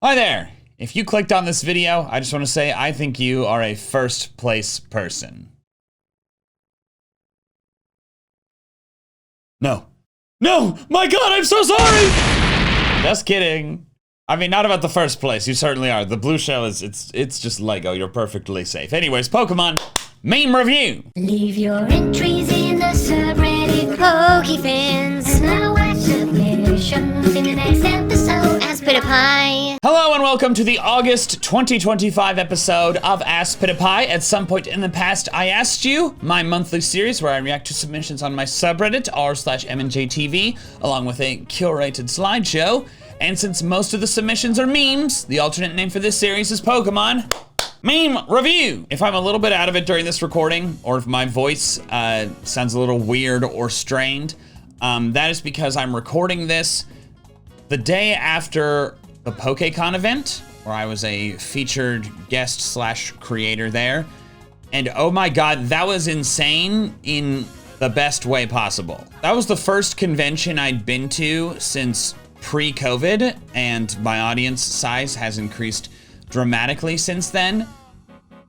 Hi there. If you clicked on this video, I just want to say I think you are a first place person. No. No! My God, I'm so sorry! Just kidding. I mean, not about the first place. You certainly are. The blue shell is, it's just Lego. You're perfectly safe. Anyways, Pokemon meme review. Leave your entries in the subreddit PokeFans. And I'll watch submissions in the next episode. ASPITPIAY. Hello and welcome to the August 2025 episode of ASPITPIAY. At some point in the past, I asked you, my monthly series where I react to submissions on my subreddit, r/MandJTV, along with a curated slideshow. And since most of the submissions are memes, the alternate name for this series is Pokemon Meme Review. If I'm a little bit out of it during this recording, or if my voice sounds a little weird or strained, that is because I'm recording this the day after the PokéCon event, where I was a featured guest / creator there. And oh my God, that was insane in the best way possible. That was the first convention I'd been to since pre-COVID, and my audience size has increased dramatically since then.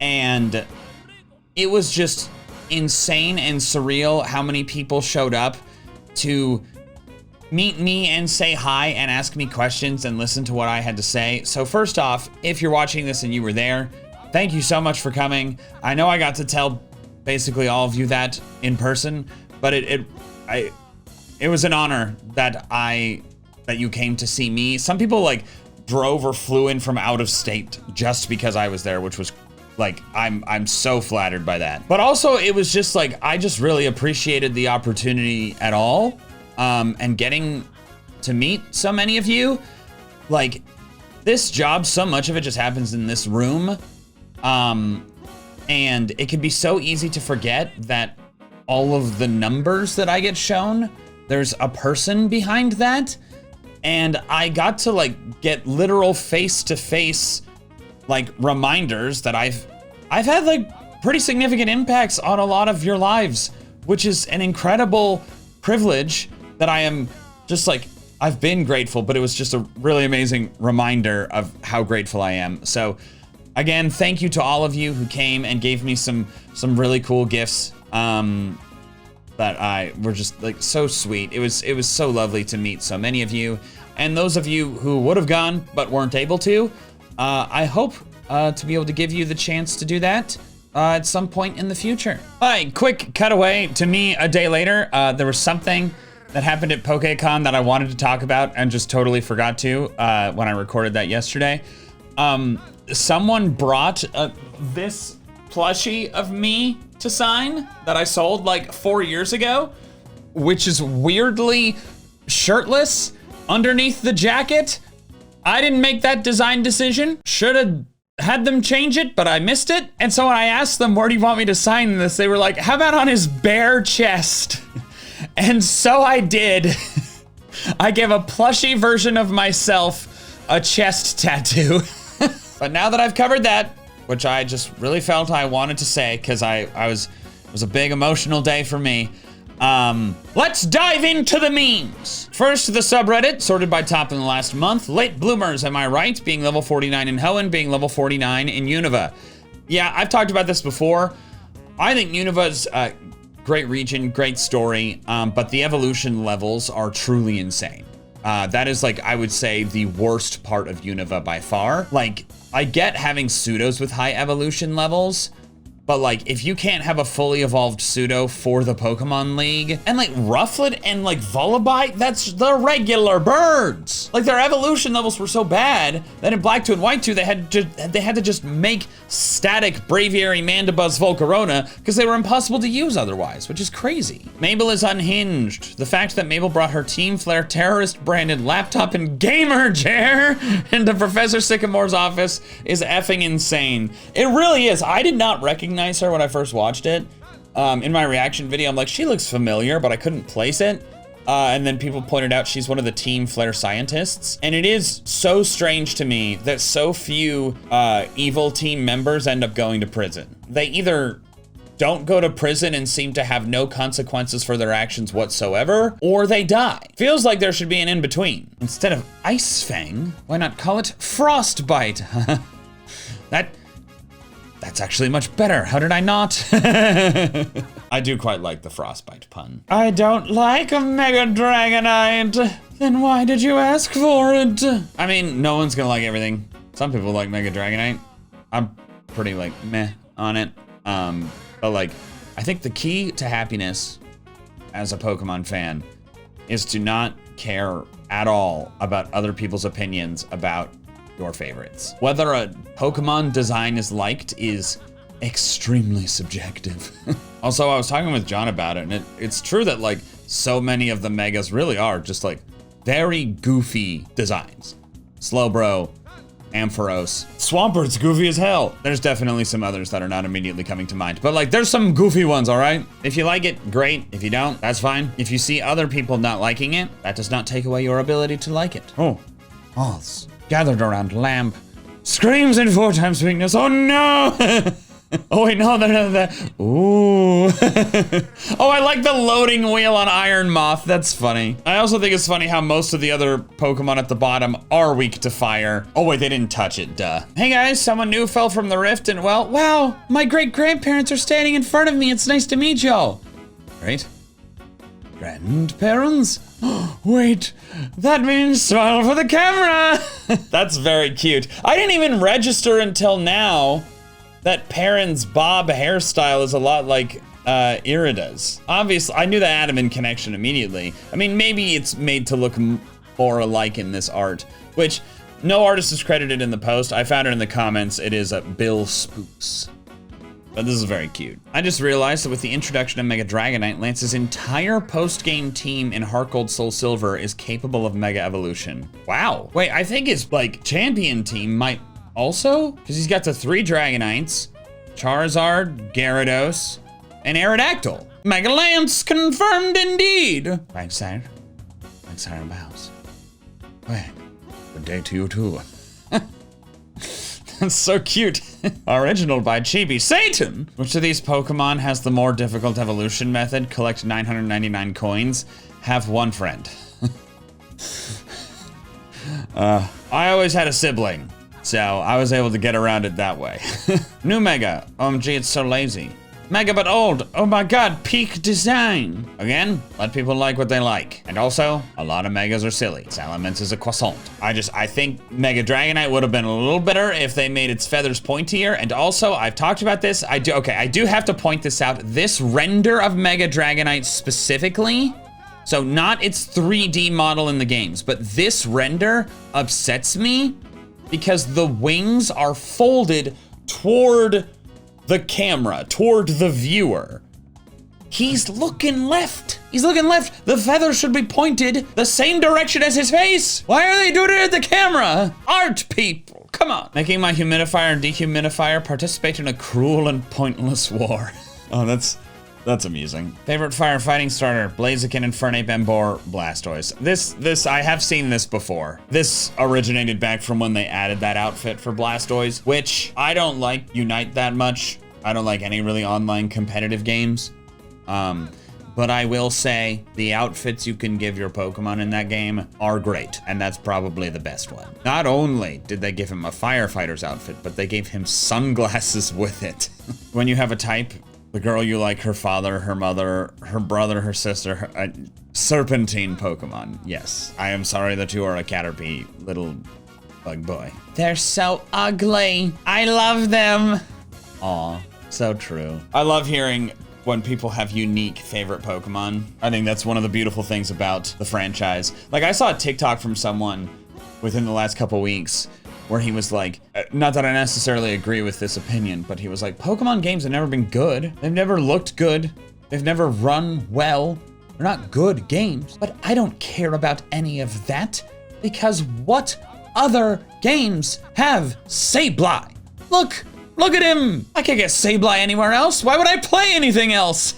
And it was just insane and surreal how many people showed up to meet me and say hi and ask me questions and listen to what I had to say. So first off, if you're watching this and you were there, thank you so much for coming. I know I got to tell basically all of you that in person, but it was an honor that you came to see me. Some people like drove or flew in from out of state just because I was there, which was like, I'm so flattered by that. But also it was just like, I just really appreciated the opportunity at all. And getting to meet so many of you. Like, this job, so much of it just happens in this room. And it can be so easy to forget that all of the numbers that I get shown, there's a person behind that. And I got to like get literal face-to-face like reminders that I've had like pretty significant impacts on a lot of your lives, which is an incredible privilege that I am just like, I've been grateful, but it was just a really amazing reminder of how grateful I am. So again, thank you to all of you who came and gave me some really cool gifts that were just like so sweet. It was so lovely to meet so many of you. And those of you who would have gone but weren't able to, I hope to be able to give you the chance to do that at some point in the future. All right, quick cutaway to me a day later. There was something that happened at PokéCon that I wanted to talk about and just totally forgot to when I recorded that yesterday. Someone brought this plushie of me to sign that I sold like 4 years ago, which is weirdly shirtless underneath the jacket. I didn't make that design decision. Should have had them change it, but I missed it. And so when I asked them, where do you want me to sign this? They were like, how about on his bare chest? And so I did. I gave a plushie version of myself a chest tattoo. But now that I've covered that, which I just really felt I wanted to say, because it was a big emotional day for me. Let's dive into the memes. First, the subreddit, sorted by top in the last month. Late bloomers, am I right? Being level 49 in Hoenn, being level 49 in Unova. Yeah, I've talked about this before. I think Unova's great region, great story, but the evolution levels are truly insane. That is like, I would say, the worst part of Unova by far. Like, I get having pseudos with high evolution levels, but like, if you can't have a fully evolved pseudo for the Pokemon League, and like Rufflet and like Volibite, that's the regular birds. Like, their evolution levels were so bad that in Black 2 and White 2, they had to just make static Braviary, Mandibuzz, Volcarona, because they were impossible to use otherwise, which is crazy. Mabel is unhinged. The fact that Mabel brought her Team Flare terrorist branded laptop and gamer chair into Professor Sycamore's office is effing insane. It really is. I did not recognize her when I first watched it. In my reaction video, I'm like, she looks familiar, but I couldn't place it. And then people pointed out she's one of the Team Flare scientists. And it is so strange to me that so few evil team members end up going to prison. They either don't go to prison and seem to have no consequences for their actions whatsoever, or they die. Feels like there should be an in-between. Instead of Ice Fang, why not call it Frostbite? That's actually much better. How did I not? I do quite like the Frostbite pun. I don't like a Mega Dragonite. Then why did you ask for it? I mean, no one's gonna like everything. Some people like Mega Dragonite. I'm pretty like meh on it. But like, I think the key to happiness as a Pokemon fan is to not care at all about other people's opinions about your favorites. Whether a Pokemon design is liked is extremely subjective. Also, I was talking with John about it, and it's true that like so many of the Megas really are just like very goofy designs. Slowbro, Ampharos, Swampert's goofy as hell. There's definitely some others that are not immediately coming to mind, but like there's some goofy ones, all right? If you like it, great. If you don't, that's fine. If you see other people not liking it, that does not take away your ability to like it. Oh, moths gathered around lamp, screams in 4 times weakness. Oh no! Oh wait, no, they're ooh. Oh, I like the loading wheel on Iron Moth. That's funny. I also think it's funny how most of the other Pokemon at the bottom are weak to fire. Oh wait, they didn't touch it, duh. Hey guys, someone new fell from the rift and well, wow, my great-grandparents are standing in front of me. It's nice to meet y'all. Right? Grandparents? Wait, that means smile for the camera. That's very cute. I didn't even register until now that Perrin's bob hairstyle is a lot like Irida's. Obviously, I knew the Adaman connection immediately. I mean, maybe it's made to look more alike in this art, which no artist is credited in the post. I found it in the comments. It is Bill Spooks. But this is very cute. I just realized that with the introduction of Mega Dragonite, Lance's entire post-game team in Heart Gold Soul Silver is capable of Mega Evolution. Wow. Wait, I think his like champion team might also, because he's got the 3 Dragonites, Charizard, Gyarados, and Aerodactyl. Mega Lance confirmed indeed. Thanks, sir. Thanks, sir, bows. Well, good day to you too. That's so cute. Original by Chibi Satan. Which of these Pokemon has the more difficult evolution method? Collect 999 coins. Have one friend. I always had a sibling, so I was able to get around it that way. New Mega. OMG, it's so lazy. Mega but old. Oh my god, peak design. Again, let people like what they like. And also, a lot of Megas are silly. Salamence is a croissant. I think Mega Dragonite would have been a little better if they made its feathers pointier. And also, I've talked about this. I do have to point this out. This render of Mega Dragonite specifically, so not its 3D model in the games, but this render upsets me because the wings are folded toward the camera, toward the viewer. He's looking left. He's looking left. The feathers should be pointed the same direction as his face. Why are they doing it at the camera? Art people, come on. Making my humidifier and dehumidifier participate in a cruel and pointless war. Oh, that's amusing. Favorite firefighting starter, Blaziken, Infernape, Emboar, Blastoise. This, I have seen this before. This originated back from when they added that outfit for Blastoise, which I don't like Unite that much. I don't like any really online competitive games. But I will say the outfits you can give your Pokemon in that game are great, and that's probably the best one. Not only did they give him a firefighter's outfit, but they gave him sunglasses with it. When you have a type, the girl you like, her father, her mother, her brother, her sister, serpentine Pokemon. Yes, I am sorry that you are a Caterpie little bug boy. They're so ugly. I love them. Aw, so true. I love hearing when people have unique favorite Pokemon. I think that's one of the beautiful things about the franchise. Like, I saw a TikTok from someone within the last couple weeks where he was like, not that I necessarily agree with this opinion, but he was like, Pokemon games have never been good. They've never looked good. They've never run well. They're not good games, but I don't care about any of that because what other games have Sableye? Look at him. I can't get Sableye anywhere else. Why would I play anything else?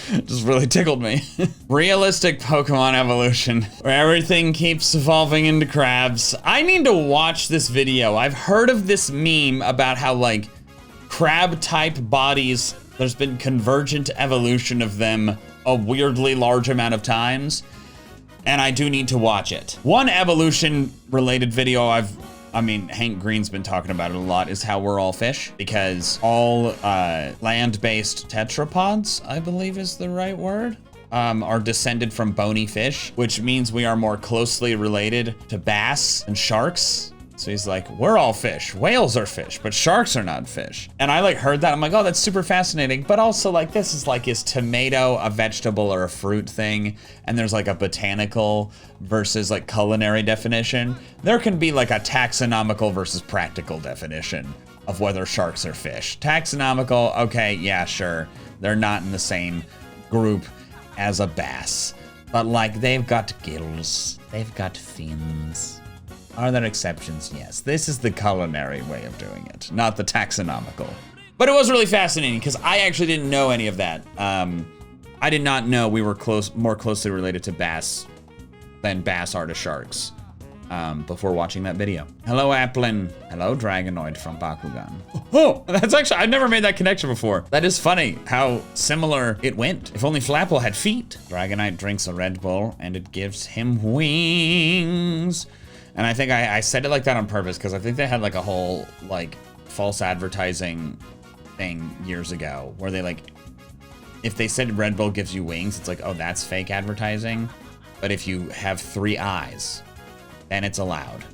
Just really tickled me. Realistic Pokemon evolution, where everything keeps evolving into crabs. I need to watch this video. I've heard of this meme about how like crab type bodies There's been convergent evolution of them a weirdly large amount of times, and I do need to watch it. One evolution-related video Hank Green's been talking about it a lot, is how we're all fish, because all land-based tetrapods, I believe is the right word, are descended from bony fish, which means we are more closely related to bass and sharks. So he's like, we're all fish. Whales are fish, but sharks are not fish. And I like heard that. I'm like, oh, that's super fascinating. But also like, this is like, is tomato a vegetable or a fruit thing? And there's like a botanical versus like culinary definition. There can be like a taxonomical versus practical definition of whether sharks are fish. Taxonomical, okay, yeah, sure. They're not in the same group as a bass. But like, they've got gills, they've got fins. Are there exceptions? Yes. This is the culinary way of doing it, not the taxonomical. But it was really fascinating because I actually didn't know any of that. I did not know we were more closely related to bass than bass are to sharks before watching that video. Hello, Applin. Hello, Dragonite from Bakugan. Oh, that's actually, I've never made that connection before. That is funny how similar it went. If only Flapple had feet. Dragonite drinks a Red Bull and it gives him wings. And I think I said it like that on purpose because I think they had like a whole like false advertising thing years ago where they like, if they said Red Bull gives you wings, it's like, oh, that's fake advertising. But if you have 3 eyes, then it's allowed.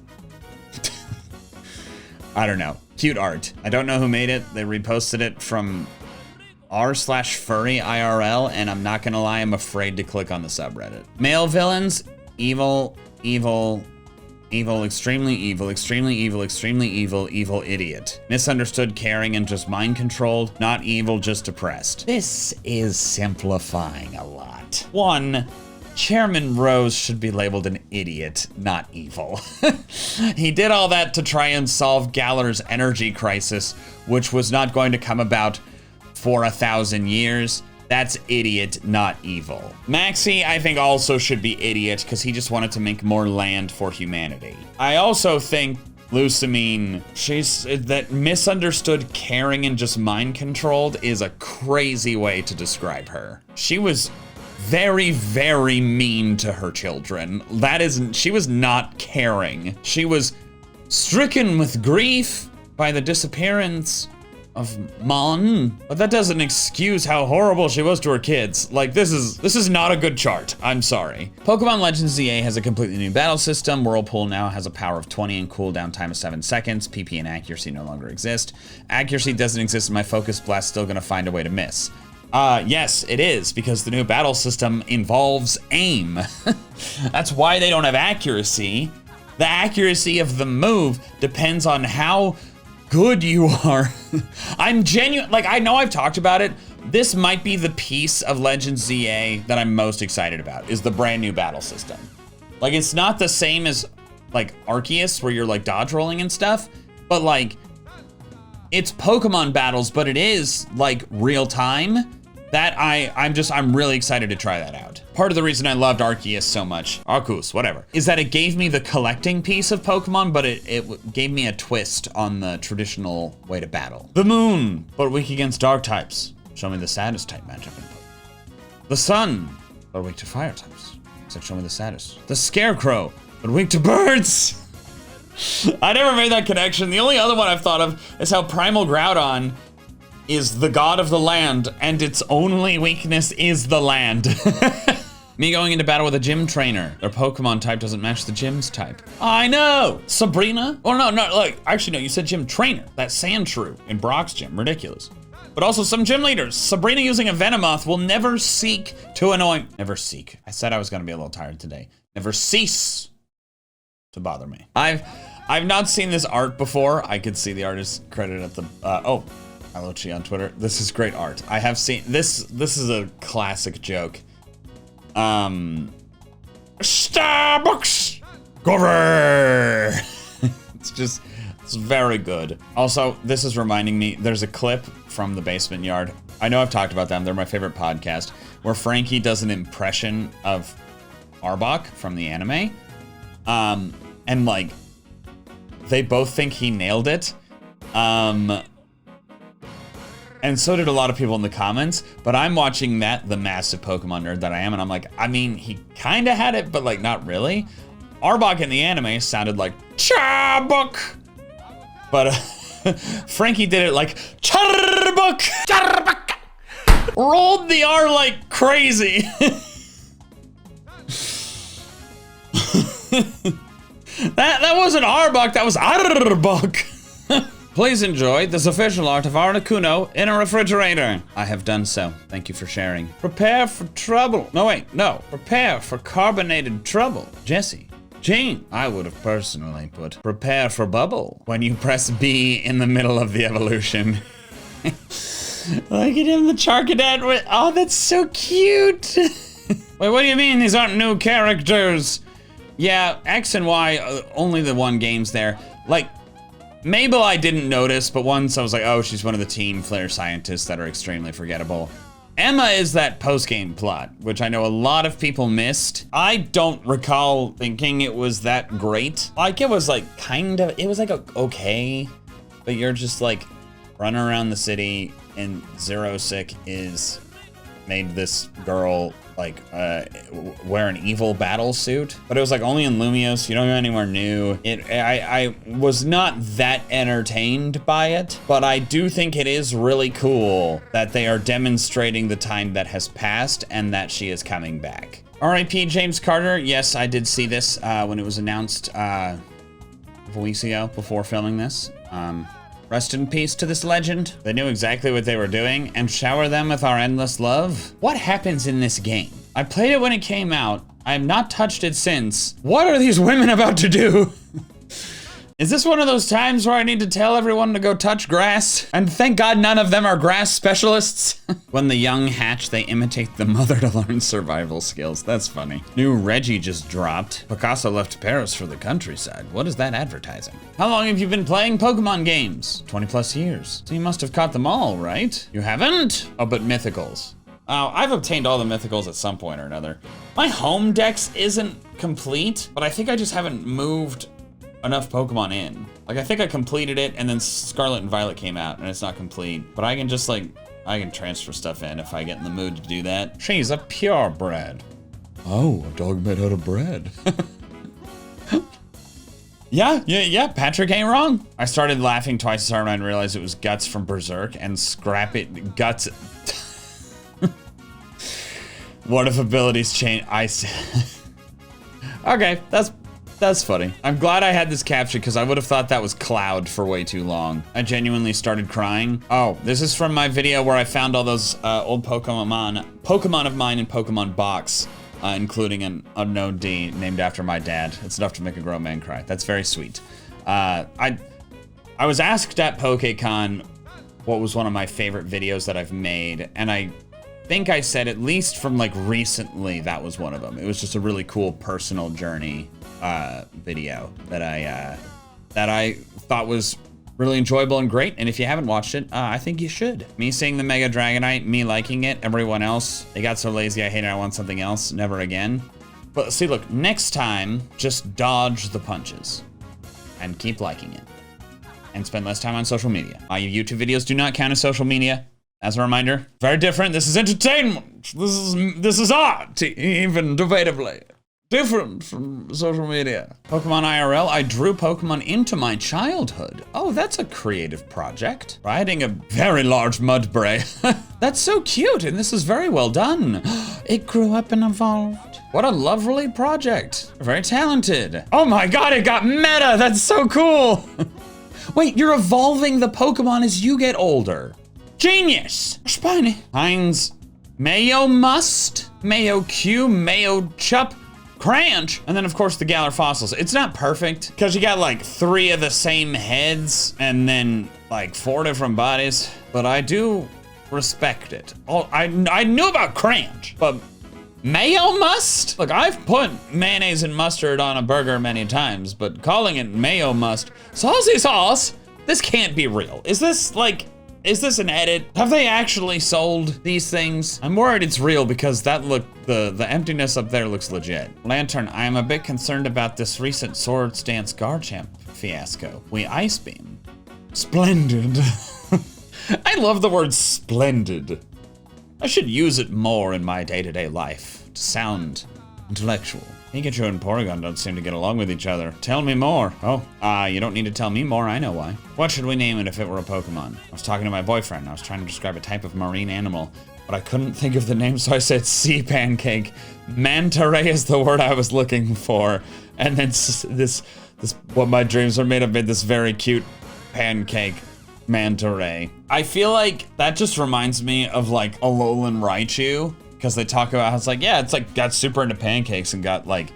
I don't know. Cute art. I don't know who made it. They reposted it from r/furry IRL, and I'm not gonna lie, I'm afraid to click on the subreddit. Male villains, evil, evil, evil, extremely evil, extremely evil, extremely evil, evil idiot. Misunderstood, caring, and just mind-controlled. Not evil, just depressed. This is simplifying a lot. 1, Chairman Rose should be labeled an idiot, not evil. He did all that to try and solve Galler's energy crisis, which was not going to come about for 1,000 years. That's idiot, not evil. Maxie, I think, also should be idiot because he just wanted to make more land for humanity. I also think Lucamine, she's that misunderstood, caring, and just mind-controlled is a crazy way to describe her. She was very, very mean to her children. She was not caring. She was stricken with grief by the disappearance of Mon, but that doesn't excuse how horrible she was to her kids. Like, this is not a good chart. I'm sorry. Pokemon Legends ZA has a completely new battle system. Whirlpool now has a power of 20 and cooldown time of 7 seconds. PP and accuracy no longer exist. Accuracy doesn't exist in my Focus Blast, still gonna find a way to miss. Yes, it is, because the new battle system involves aim. That's why they don't have accuracy. The accuracy of the move depends on how good you are. I'm genuine, like, I know I've talked about it. This might be the piece of Legends ZA that I'm most excited about, is the brand new battle system. Like, it's not the same as, like, Arceus, where you're, like, dodge rolling and stuff, but, like, it's Pokemon battles, but it is, like, real time. That I'm really excited to try that out. Part of the reason I loved Arceus so much, Arceus, whatever, is that it gave me the collecting piece of Pokemon, but it gave me a twist on the traditional way to battle. The Moon, but weak against dark types. Show me the saddest type matchup in Pokemon. The Sun, but weak to fire types. So show me the saddest. The Scarecrow, but weak to birds. I never made that connection. The only other one I've thought of is how Primal Groudon is the god of the land, and its only weakness is the land. Me going into battle with a gym trainer. Their Pokemon type doesn't match the gym's type. I know! Sabrina? Oh, no, like, actually, no, you said gym trainer. That's Sandshrew in Brock's gym. Ridiculous. But also some gym leaders. Sabrina using a Venomoth will never seek to annoy... Never seek. I said I was gonna be a little tired today. Never cease to bother me. I've not seen this art before. I could see the artist credited at the... oh. Alochi on Twitter. This is great art. I have seen this. This is a classic joke. Starbucks cover. It's very good. Also, this is reminding me. There's a clip from the Basement Yard. I know I've talked about them. They're my favorite podcast. Where Frankie does an impression of Arbok from the anime, and like they both think he nailed it. And so did a lot of people in the comments, but I'm watching that, the massive Pokemon nerd that I am, and I'm like, I mean, he kinda had it, but like not really. Arbok in the anime sounded like Charbok, but Frankie did it like Charbok. Charbok. Rolled the R like crazy. that wasn't Arbok, that was Arbok. Please enjoy this official art of Articuno in a refrigerator. I have done so. Thank you for sharing. Prepare for trouble. No, wait, no. Prepare for carbonated trouble. Jesse. Jane. I would have personally put prepare for bubble when you press B in the middle of the evolution. Look at him, the Charcadet with, oh, that's so cute. Wait, what do you mean these aren't new characters? Yeah, X and Y, only the one game's there. Like, Mabel I didn't notice, but once I was like, oh, she's one of the Team Flare scientists that are extremely forgettable. Emma is that post-game plot, which I know a lot of people missed. I don't recall thinking it was that great. Like, it was like, it was like okay, but you're just like running around the city and Zero Sick is made this girl like wear an evil battle suit, but it was like only in Lumios. You don't go anywhere new. I was not that entertained by it, but I do think it is really cool that they are demonstrating the time that has passed and that she is coming back. R.I.P. James Carter. Yes, I did see this when it was announced a couple weeks ago before filming this. Rest in peace to this legend. They knew exactly what they were doing, and shower them with our endless love. What happens in this game? I played it when it came out. I have not touched it since. What are these women about to do? Is this one of those times where I need to tell everyone to go touch grass? And thank God none of them are grass specialists. When the young hatch, they imitate the mother to learn survival skills. That's funny. New Reggie just dropped. Picasso left Paris for the countryside. What is that advertising? How long have you been playing Pokemon games? 20 plus years. So you must have caught them all, right? You haven't? Oh, but mythicals. Oh, I've obtained all the mythicals at some point or another. My home dex isn't complete, but I think I just haven't moved enough Pokemon in. Like, I think I completed it, and then Scarlet and Violet came out, and it's not complete. But I can just, like, I can transfer stuff in if I get in the mood to do that. She's a purebred. Oh, a dog made out of bread. Yeah, Patrick ain't wrong. I started laughing twice as hard when I realized it was Guts from Berserk, and scrap it, Guts. What if abilities change? Okay, that's funny. I'm glad I had this captured because I would have thought that was Cloud for way too long. I genuinely started crying. Oh, this is from my video where I found all those old Pokemon of mine in Pokemon Box, including an unknown D named after my dad. It's enough to make a grown man cry. That's very sweet. I was asked at PokeCon what was one of my favorite videos that I've made, and I think I said, at least from like recently, that was one of them. It was just a really cool personal journey video that I thought was really enjoyable and great. And if you haven't watched it, I think you should. Me seeing the Mega Dragonite, me liking it, everyone else, they got so lazy I hate it, I want something else, never again. But see, look, next time, just dodge the punches and keep liking it and spend less time on social media. Your YouTube videos do not count as social media. As a reminder, very different. This is entertainment. This is art, even debatably. Different from social media. Pokemon IRL, I drew Pokemon into my childhood. Oh, that's a creative project. Riding a very large Mudbray. That's so cute, and this is very well done. It grew up and evolved. What a lovely project. Very talented. Oh my God, it got meta. That's so cool. Wait, you're evolving the Pokemon as you get older. Genius! Spiny. Heinz, Mayo Must, Mayo Q, Mayo Chup, Cranch, and then of course the Galar fossils. It's not perfect because you got like 3 of the same heads and then like 4 different bodies, but I do respect it. Oh, I knew about Cranch, but Mayo Must? Look, I've put mayonnaise and mustard on a burger many times, but calling it Mayo Must, saucy sauce, this can't be real. Is this like, is this an edit? Have they actually sold these things? I'm worried it's real because that look, the emptiness up there looks legit. Lantern, I am a bit concerned about this recent Swords Dance Garchamp fiasco. We Ice Beam. Splendid. I love the word splendid. I should use it more in my day-to-day life to sound intellectual. Pikachu and Porygon don't seem to get along with each other. Tell me more. Oh, you don't need to tell me more, I know why. What should we name it if it were a Pokemon? I was talking to my boyfriend. I was trying to describe a type of marine animal, but I couldn't think of the name, so I said sea pancake. Manta ray is the word I was looking for. And then this what my dreams are made of, made this very cute pancake. Manta ray. I feel like that just reminds me of like Alolan Raichu, because they talk about how it's like, yeah, it's like got super into pancakes and got like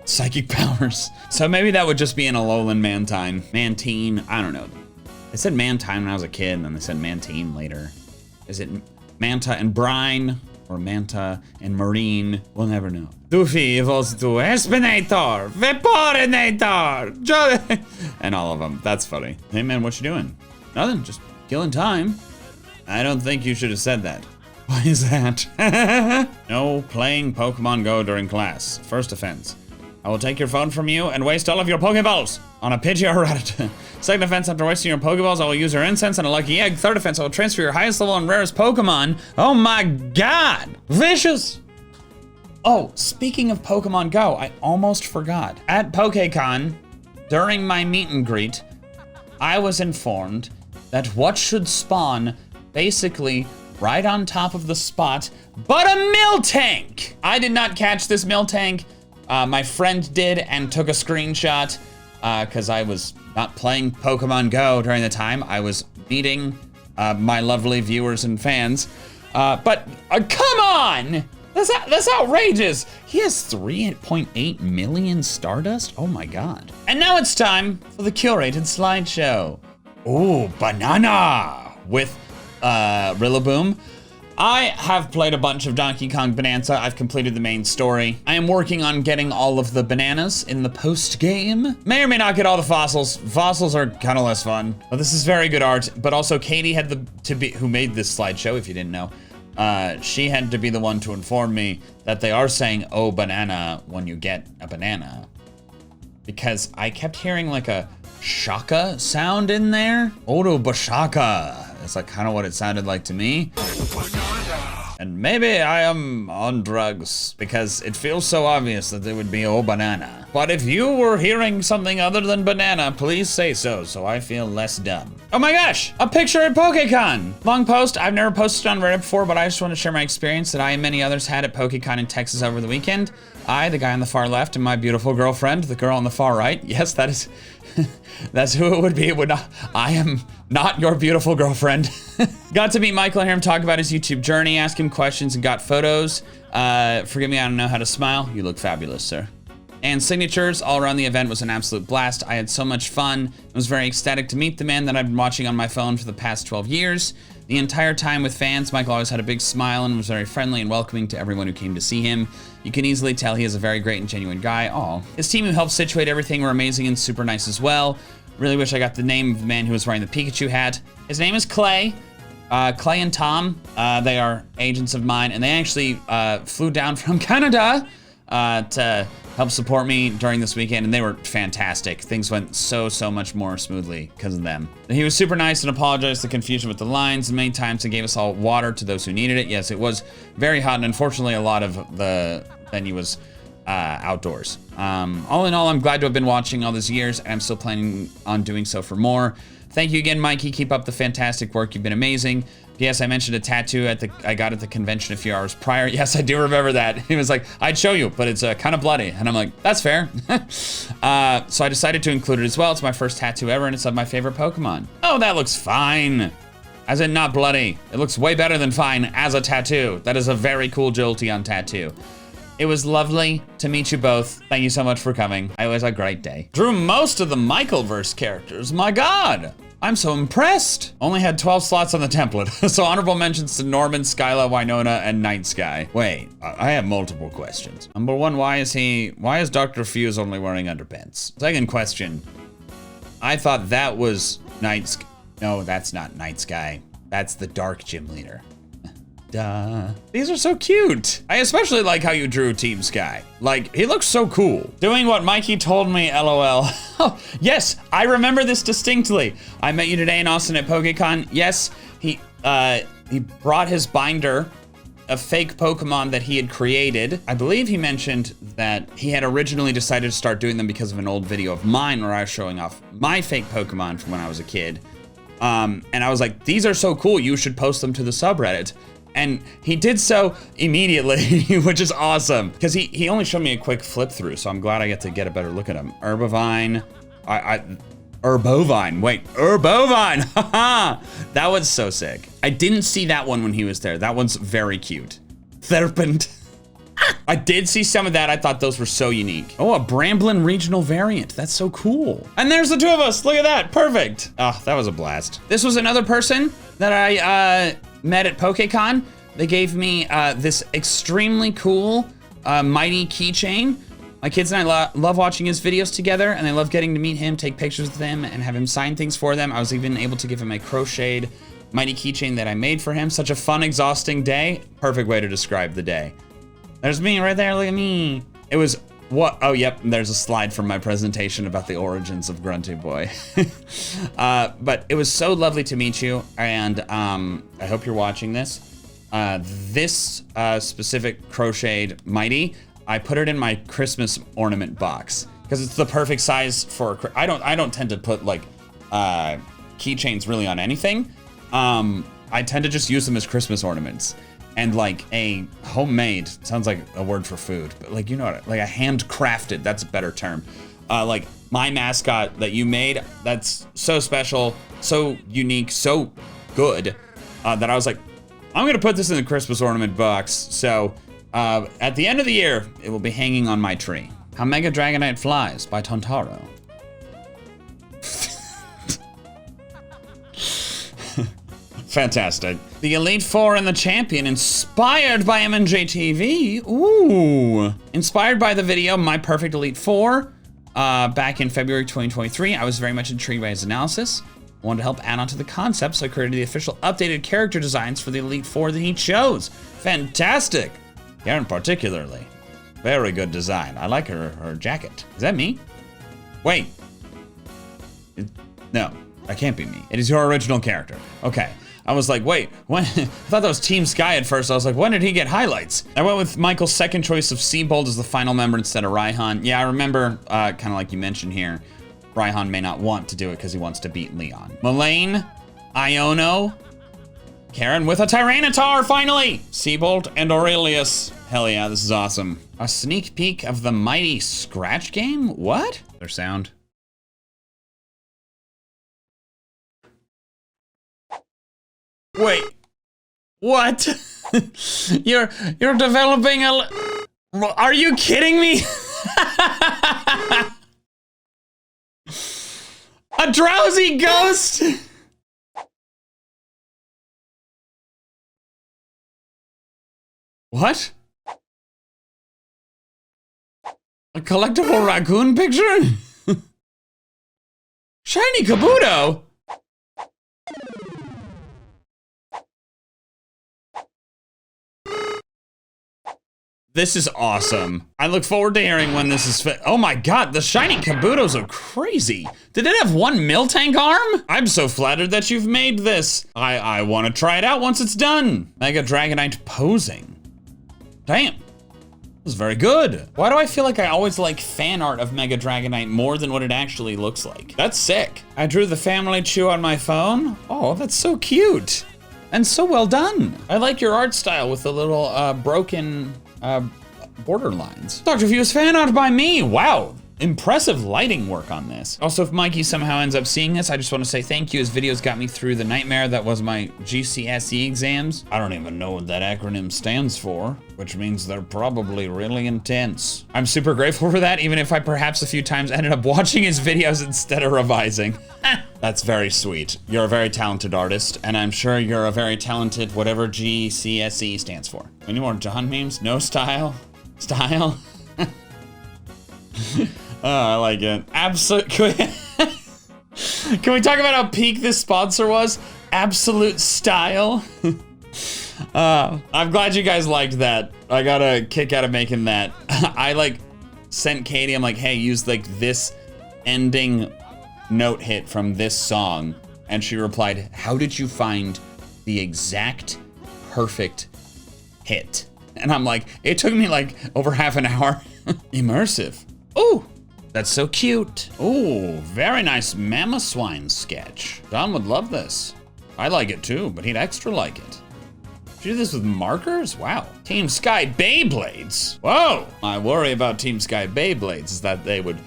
psychic powers. So maybe that would just be an Alolan Mantine, I don't know. They said Mantine when I was a kid, and then they said Mantine later. Is it Manta and Brine, or Manta and Marine? We'll never know. Doofy evolves to Espinator, Vaporinator, and all of them. That's funny. Hey man, what you doing? Nothing, just killing time. I don't think you should have said that. Why is that? No playing Pokemon Go during class. First offense. I will take your phone from you and waste all of your Pokeballs on a Pidgey or Rattata. Second offense, after wasting your Pokeballs, I will use your incense and a lucky egg. Third offense, I will transfer your highest level and rarest Pokemon. Oh my god! Vicious! Oh, speaking of Pokemon Go, I almost forgot. At PokeCon, during my meet and greet, I was informed that what should spawn basically right on top of the spot, but a Miltank! I did not catch this Miltank. My friend did and took a screenshot because I was not playing Pokemon Go during the time. I was meeting my lovely viewers and fans. But come on! That's outrageous! He has 3.8 million Stardust? Oh my god. And now it's time for the curated slideshow. Ooh, banana! With Rillaboom. I have played a bunch of Donkey Kong Bonanza. I've completed the main story. I am working on getting all of the bananas in the post-game. May or may not get all the fossils. Fossils are kind of less fun. But this is very good art. But also Katie had who made this slideshow, if you didn't know. She had to be the one to inform me that they are saying, oh, banana, when you get a banana. Because I kept hearing like a shaka sound in there. Odo bashaka. That's like kind of what it sounded like to me. And maybe I am on drugs because it feels so obvious that there would be oh banana. But if you were hearing something other than banana, please say so I feel less dumb. Oh my gosh, a picture at PokeCon. Long post, I've never posted on Reddit before, but I just want to share my experience that I and many others had at PokeCon in Texas over the weekend. I, the guy on the far left, and my beautiful girlfriend, the girl on the far right. Yes, that is, that's who it would be. It would not, I am not your beautiful girlfriend. Got to meet Michael and hear him talk about his YouTube journey, ask him questions, and got photos. Forgive me, I don't know how to smile. You look fabulous, sir. And signatures all around the event was an absolute blast. I had so much fun. I was very ecstatic to meet the man that I've been watching on my phone for the past 12 years. The entire time with fans, Michael always had a big smile and was very friendly and welcoming to everyone who came to see him. You can easily tell he is a very great and genuine guy. Aw. His team who helped situate everything were amazing and super nice as well. Really wish I got the name of the man who was wearing the Pikachu hat. His name is Clay. Clay and Tom, they are agents of mine, and they actually flew down from Canada to help support me during this weekend, and they were fantastic. Things went so much more smoothly because of them. He was super nice and apologized for the confusion with the lines, and many times he gave us all water to those who needed it. Yes, it was very hot, and unfortunately a lot of the venue was outdoors. All in all, I'm glad to have been watching all these years, and I'm still planning on doing so for more. Thank you again, Mikey. Keep up the fantastic work. You've been amazing. Yes, I mentioned a tattoo I got at the convention a few hours prior. Yes, I do remember that. He was like, I'd show you, but it's kind of bloody. And I'm like, that's fair. So I decided to include it as well. It's my first tattoo ever, and it's of my favorite Pokemon. Oh, that looks fine. As in not bloody. It looks way better than fine as a tattoo. That is a very cool Jolteon tattoo. It was lovely to meet you both. Thank you so much for coming. It was a great day. Drew most of the Michaelverse characters. My God. I'm so impressed. Only had 12 slots on the template. So honorable mentions to Norman, Skyla, Winona, and Night Sky. Wait, I have multiple questions. Number one, why is Dr. Fuse only wearing underpants? Second question, I thought that was Night Sky. No, that's not Night Sky. That's the Dark Gym Leader. da. These are so cute. I especially like how you drew Team Sky. Like, he looks so cool. Doing what Mikey told me, LOL. Oh, yes, I remember this distinctly. I met you today in Austin at PokeCon. Yes, he brought his binder of fake Pokemon that he had created. I believe he mentioned that he had originally decided to start doing them because of an old video of mine where I was showing off my fake Pokemon from when I was a kid. And I was like, these are so cool, you should post them to the subreddit. And he did so immediately, which is awesome. Because he only showed me a quick flip through, so I'm glad I get to get a better look at him. Herbivine, Herbovine, wait, Herbovine, haha! That was so sick. I didn't see that one when he was there. That one's very cute. Therpent. I did see some of that. I thought those were so unique. Oh, a Bramblin regional variant. That's so cool. And there's the two of us. Look at that. Perfect. Oh, that was a blast. This was another person that I met at PokeCon. They gave me this extremely cool Mighty keychain. My kids and I love watching his videos together, and I love getting to meet him, take pictures with him, and have him sign things for them. I was even able to give him a crocheted Mighty keychain that I made for him. Such a fun, exhausting day. Perfect way to describe the day. There's me right there, look at me. It was, what? Oh, yep, there's a slide from my presentation about the origins of Grunty Boy. But it was so lovely to meet you, and I hope you're watching this. This specific crocheted Mighty, I put it in my Christmas ornament box because it's the perfect size for, I don't tend to put like keychains really on anything. I tend to just use them as Christmas ornaments. And like a homemade, sounds like a word for food, but like, you know what, like a handcrafted, that's a better term. Like my mascot that you made, that's so special, so unique, so good, that I was like, I'm gonna put this in the Christmas ornament box. So at the end of the year, it will be hanging on my tree. How Mega Dragonite Flies by Tontaro. Fantastic. The Elite Four and the Champion, inspired by MandJTV. Ooh. Inspired by the video, My Perfect Elite Four, back in February 2023. I was very much intrigued by his analysis. I wanted to help add on to the concept, so I created the official updated character designs for the Elite Four that he chose. Fantastic. Karen particularly. Very good design. I like her jacket. Is that me? Wait. No, that can't be me. It is your original character. Okay. I was like, wait, when? I thought that was Team Sky at first. I was like, when did he get highlights? I went with Michael's second choice of Seabold as the final member instead of Raihan. Yeah, I remember, kind of like you mentioned here, Raihan may not want to do it because he wants to beat Leon. Mullane, Iono, Karen with a Tyranitar, finally! Seabold and Aurelius. Hell yeah, this is awesome. A sneak peek of the mighty Scratch game? What? Their sound. Wait, what? You're developing a, are you kidding me? A drowsy ghost? What? A collectible raccoon picture? Shiny Kabuto? This is awesome. I look forward to hearing when this is fit. Oh my god, the shiny Kabutos are crazy. Did it have one Miltank arm? I'm so flattered that you've made this. I want to try it out once it's done. Mega Dragonite posing. Damn. This is very good. Why do I feel like I always like fan art of Mega Dragonite more than what it actually looks like? That's sick. I drew the family chew on my phone. Oh, that's so cute. And so well done. I like your art style with the little broken border lines. Dr. Fuse fan art by me. Wow. Impressive lighting work on this. Also, if Mikey somehow ends up seeing this, I just want to say thank you. His videos got me through the nightmare that was my GCSE exams. I don't even know what that acronym stands for, which means they're probably really intense. I'm super grateful for that, even if I perhaps a few times ended up watching his videos instead of revising. That's very sweet. You're a very talented artist, and I'm sure you're a very talented whatever GCSE stands for. Any more John memes? No style? Style? Oh, I like it. Absolute. Can we talk about how peak this sponsor was? Absolute style. I'm glad you guys liked that. I got a kick out of making that. I like sent Katie, I'm like, hey, use like this ending note hit from this song. And she replied, how did you find the exact perfect hit? And I'm like, it took me like over half an hour. Immersive. Ooh, that's so cute. Ooh, very nice Mamoswine sketch. Don would love this. I like it too, but he'd extra like it. Did you do this with markers? Wow. Team Sky Beyblades. Whoa. My worry about Team Sky Beyblades is that they would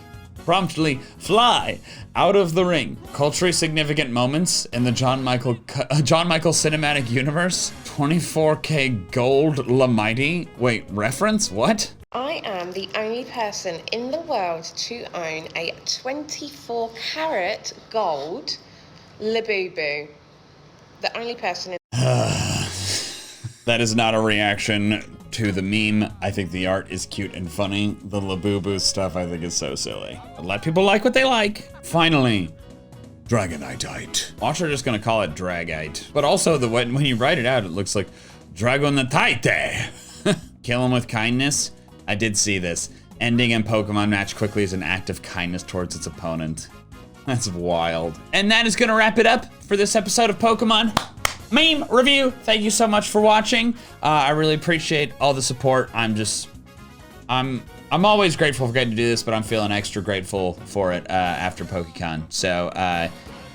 promptly fly out of the ring. Culturally significant moments in the John Michael cinematic universe. 24K gold Lamighty. Wait, reference? What? I am the only person in the world to own a 24 karat gold Labubu. The only person in That is not a reaction to the meme. I think the art is cute and funny. The Labubu stuff I think is so silly. But let people like what they like. Finally, Dragonite. Watch, are just gonna call it Dragite. But also when you write it out, it looks like Dragonite. Kill him with kindness. I did see this. Ending a Pokemon match quickly is an act of kindness towards its opponent. That's wild. And that is gonna wrap it up for this episode of Pokemon Meme Review. Thank you so much for watching. I really appreciate all the support. I'm always grateful for getting to do this, but I'm feeling extra grateful for it after PokeCon. So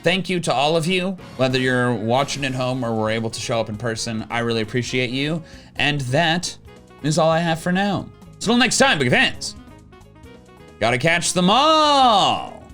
thank you to all of you, whether you're watching at home or were able to show up in person. I really appreciate you. And that is all I have for now. So until next time, Poke fans, gotta catch them all.